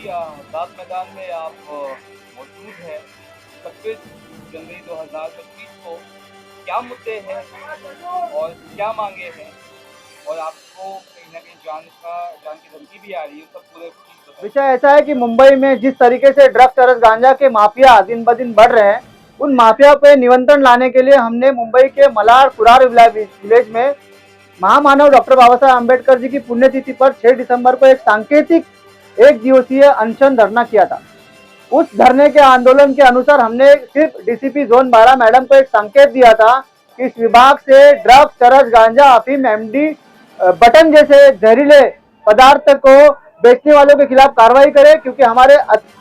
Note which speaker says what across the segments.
Speaker 1: अभी आज़ाद मैदान में आप मौजूद हैं। 26 जनवरी 2025 को क्या मुद्दे हैं और क्या मांगे हैं, और आपको कहीं न कहीं जान की धमकी भी आ रही है, सब पूरे चीज़ बताइए।
Speaker 2: विषय ऐसा है कि मुंबई में जिस तरीके से ड्रग चरस गांजा के माफिया दिन ब दिन बढ़ रहे हैं, उन माफिया पे नियंत्रण लाने के लिए हमने मुंबई के मलाड कुरार विलेज में महामानव डॉक्टर बाबा साहब अम्बेडकर जी की पुण्यतिथि पर 6 दिसंबर को एक सांकेतिक एक दिवसीय अनशन धरना किया था। उस धरने के आंदोलन के अनुसार हमने सिर्फ डीसीपी जोन 12 मैडम को एक संकेत दिया था कि इस विभाग से ड्रग चरस गांजा अफीम एमडी बटन जैसे जहरीले पदार्थ को बेचने वालों के खिलाफ कार्रवाई करे, क्योंकि हमारे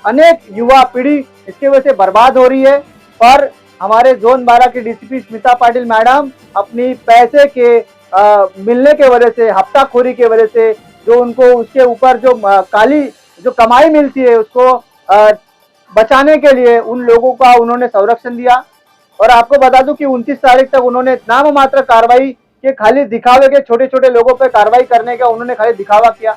Speaker 2: अनेक युवा पीढ़ी इसकी वजह से बर्बाद हो रही है। पर हमारे जोन 12 की डीसीपी स्मिता पाटिल मैडम अपनी पैसे के मिलने के वजह से, हफ्ताखोरी के वजह से, जो उनको उसके ऊपर जो काली जो कमाई मिलती है उसको बचाने के लिए उन लोगों का उन्होंने संरक्षण दिया। और आपको बता दूं कि 29 तारीख तक उन्होंने नाम मात्र कार्रवाई के खाली दिखावे के छोटे छोटे लोगों पर कार्रवाई करने का उन्होंने खाली दिखावा किया।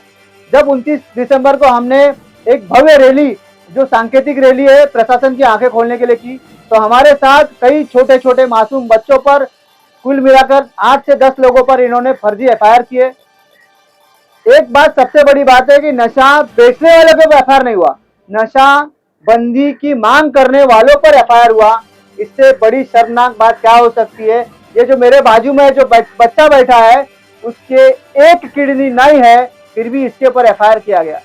Speaker 2: जब 29 दिसंबर को हमने एक भव्य रैली, जो सांकेतिक रैली है, प्रशासन की आंखें खोलने के लिए की, तो हमारे साथ कई छोटे छोटे मासूम बच्चों पर कुल मिलाकर 8 से 10 लोगों पर इन्होंने फर्जी एफआईआर किए। एक बात सबसे बड़ी बात है कि नशा बेचने वालों के एफआईआर नहीं हुआ, नशा बंदी की मांग करने वालों पर एफआईआर हुआ। इससे बड़ी शर्मनाक बात क्या हो सकती है। ये जो मेरे बाजू में जो बच्चा बैठा है, उसके एक किडनी नहीं है, फिर भी इसके ऊपर एफआईआर किया गया।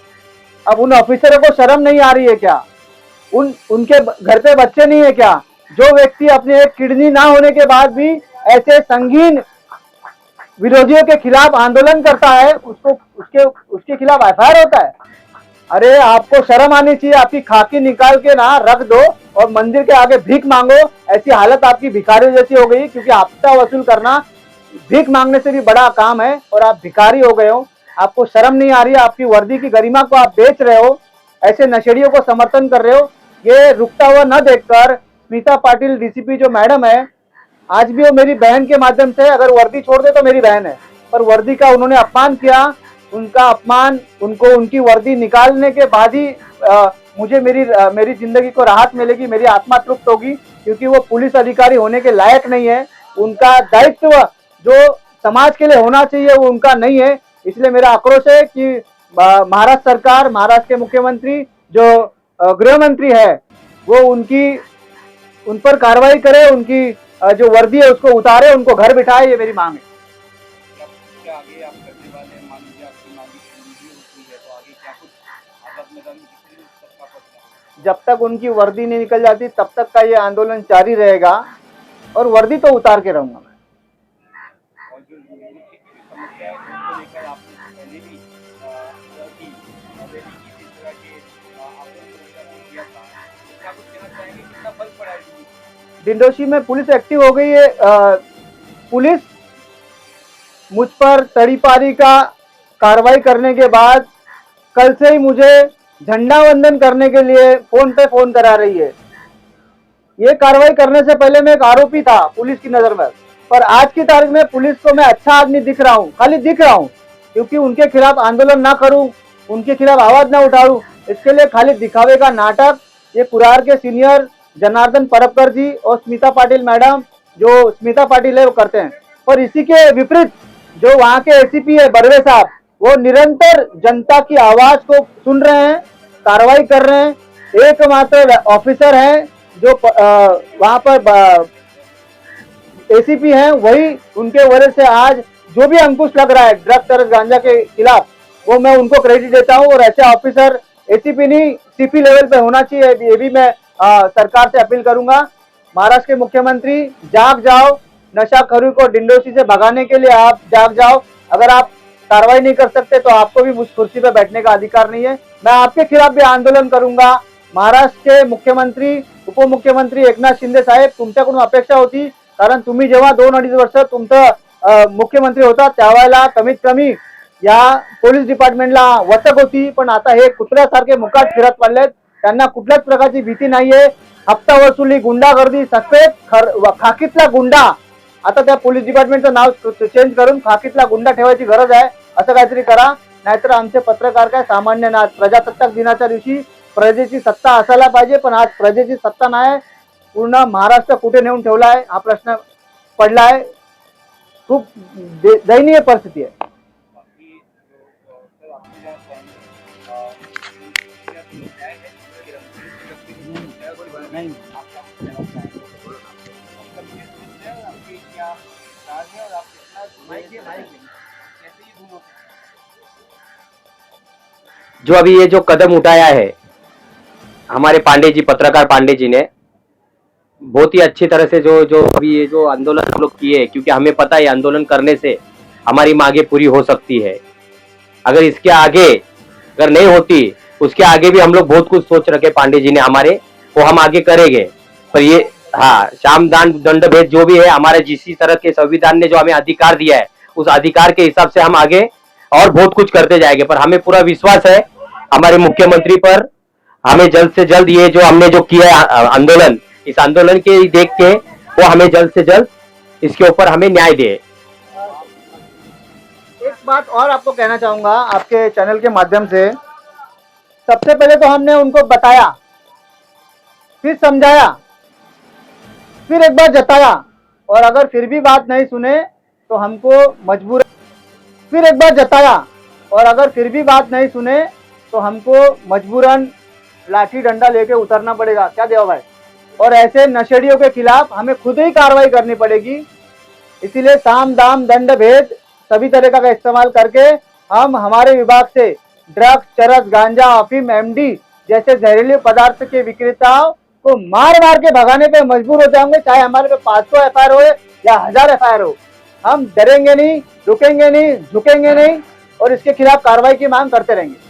Speaker 2: अब उन ऑफिसरों को शर्म नहीं आ रही है क्या? उनके घर पे बच्चे नहीं है क्या? जो व्यक्ति अपने एक किडनी ना होने के बाद भी ऐसे संगीन विरोधियों के खिलाफ आंदोलन करता है, उसके खिलाफ एफआईआर होता है। अरे आपको शर्म आनी चाहिए। आपकी खाकी निकाल के ना रख दो और मंदिर के आगे भीख मांगो। ऐसी हालत आपकी भिखारी जैसी हो गई, क्योंकि हफ्ता वसूल करना भीख मांगने से भी बड़ा काम है और आप भिखारी हो गए हो। आपको शर्म नहीं आ रही है? आपकी वर्दी की गरिमा को आप बेच रहे हो, ऐसे नशेड़ियों को समर्थन कर रहे हो। ये रुकता हुआ न देखकर स्मिता पाटिल डीसीपी जो मैडम है, आज भी वो मेरी बहन के माध्यम से, अगर वर्दी छोड़ दे तो मेरी बहन है, पर वर्दी का उन्होंने अपमान किया। उनका अपमान, उनको उनकी वर्दी निकालने के बाद ही मुझे मेरी जिंदगी को राहत मिलेगी, मेरी आत्मा तृप्त होगी, क्योंकि वो पुलिस अधिकारी होने के लायक नहीं है। उनका दायित्व जो समाज के लिए होना चाहिए वो उनका नहीं है। इसलिए मेरा आक्रोश है कि महाराष्ट्र सरकार, महाराष्ट्र के मुख्यमंत्री जो गृह मंत्री है, वो उन पर कार्रवाई करे, उनकी जो वर्दी है उसको उतारे, उनको घर बिठाए। ये मेरी मांग है।
Speaker 1: क्या आगे आप करने वाले हैं? मान लीजिए आपकी मांगी पूरी होती है, तो आगे क्या कुछ आज़ाद मैदान में कितनी तक का पड़ना है?
Speaker 2: जब तक उनकी वर्दी नहीं निकल जाती तब तक का ये आंदोलन जारी रहेगा, और वर्दी तो उतार के रहूंगा मैं।
Speaker 1: और जो यूनिवर्सिटी की समस्या है उसको लेकर आपने पहले भी रैली की थी, इस तरह के आंदोलन किया था, तो क्या कुछ कहना चाहेंगे, कितना फर्क पड़ा है इसमें?
Speaker 2: डिंडोशी में पुलिस एक्टिव हो गई है। पुलिस मुझ पर तड़ीपारी का कार्रवाई करने के बाद कल से ही मुझे झंडा वंदन करने के लिए फोन पे फोन करा रही है। ये कार्रवाई करने से पहले मैं एक आरोपी था पुलिस की नजर में, पर आज की तारीख में पुलिस को मैं अच्छा आदमी दिख रहा हूँ, खाली दिख रहा हूँ, क्योंकि उनके खिलाफ आंदोलन ना करूं, उनके खिलाफ आवाज ना उठाऊं, इसके लिए खाली दिखावे का नाटक ये कुरार के सीनियर जनार्दन परबकर जी और स्मिता पाटिल मैडम, जो स्मिता पाटिल है, वो करते हैं। पर इसी के विपरीत जो वहाँ के एसीपी है बर्वे साहब, वो निरंतर जनता की आवाज को सुन रहे हैं, कार्रवाई कर रहे हैं। एकमात्र ऑफिसर हैं जो वहां पर एसीपी हैं, वही उनके वजह से आज जो भी अंकुश लग रहा है ड्रग चरस गांजा के खिलाफ, वो मैं उनको क्रेडिट देता हूं। और ऐसे ऑफिसर एसीपी नहीं सीपी लेवल पे होना चाहिए, ये भी मैं सरकार से अपील करूंगा। महाराष्ट्र के मुख्यमंत्री जाग जाओ, नशाखोरी को डिंडोशी से भगाने के लिए आप जाग जाओ। अगर आप कार्रवाई नहीं कर सकते तो आपको भी उस कुर्सी पे बैठने का अधिकार नहीं है। मैं आपके खिलाफ भी आंदोलन करूंगा। महाराष्ट्र के मुख्यमंत्री, उपमुख्यमंत्री एकनाथ शिंदे साहेब, तुमच्याकडून अपेक्षा होती, कारण तुम्ही जेव्हा 2-2.5 वर्ष तुमचं मुख्यमंत्री होता त्यावेळेला कमीत कमी या पोलीस डिपार्टमेंटला वचक होती, पण आता हे कुत्र्यासारखे मुकाट फिरत पडलेत, त्यांना कुठल्याच प्रकारची भीती नाहीये। हप्ता वसुली, गुंडागर्दी, सफेद खाकीतला गुंडा, आता त्या पोलीस डिपार्टमेंटचं नाव चेंज करून खाकीतला गुंडा ठेवायची गरज आहे। असं काहीतरी करा। नाहीतर आमचे पत्रकार काय सामान्य नाहीत. प्रजासत्ताक दिनाच्या दिवशी प्रजेची सत्ता असायला पाहिजे, पण आज प्रजेची सत्ता नाही. पूर्ण महाराष्ट्र कुठे नेऊन ठेवला आहे हा प्रश्न पडला आहे. खूप दयनीय परिस्थिती आहे.
Speaker 1: बाकी सर आपसे जानना चाहेंगे क्या न्याय है नहीं आप क्या कहना चाहेंगे? आपकी क्या राज है और आप कितना कैसे ये दोनों
Speaker 3: जो अभी ये जो कदम उठाया है हमारे पांडे जी, पत्रकार पांडे जी ने बहुत ही अच्छी तरह से जो अभी ये जो आंदोलन हम लोग किए, क्योंकि हमें पता है आंदोलन करने से हमारी मांगे पूरी हो सकती है. अगर इसके आगे अगर नहीं होती, उसके आगे भी हम लोग बहुत कुछ सोच रखे पांडे जी ने हमारे, वो हम आगे करेंगे. पर ये हाँ, साम दान दंड भेद जो भी है, हमारे जिस तरह के संविधान ने जो हमें अधिकार दिया है, उस अधिकार के हिसाब से हम आगे और बहुत कुछ करते जाएंगे. पर हमें पूरा विश्वास है हमारे मुख्यमंत्री पर. हमें जल्द से जल्द ये जो हमने जो किया है आंदोलन, इस आंदोलन के देख के वो हमें जल्द से जल्द इसके ऊपर हमें न्याय दे.
Speaker 2: एक बात और आपको कहना चाहूंगा आपके चैनल के माध्यम से. सबसे पहले तो हमने उनको बताया, फिर समझाया, फिर एक बार जताया, और अगर फिर भी बात नहीं सुने तो हमको मजबूर, फिर एक बार जताया, और अगर फिर भी बात नहीं सुने तो हमको मजबूरन लाठी डंडा लेके उतरना पड़ेगा. क्या देवा भाई? और ऐसे नशेड़ियों के खिलाफ हमें खुद ही कार्रवाई करनी पड़ेगी. इसीलिए साम दाम दंड भेद सभी तरीका का इस्तेमाल करके हम हमारे विभाग से ड्रग्स, चरस, गांजा, अफीम, एमडी जैसे जहरीले पदार्थ के विक्रेताओं को मार मार के भगाने पे मजबूर हो जाएंगे. चाहे हमारे पे 500 एफआईआर हो या 1000 एफआईआर हो, हम डरेंगे नहीं, रुकेंगे नहीं, झुकेंगे नहीं, और इसके खिलाफ कार्रवाई की मांग करते रहेंगे.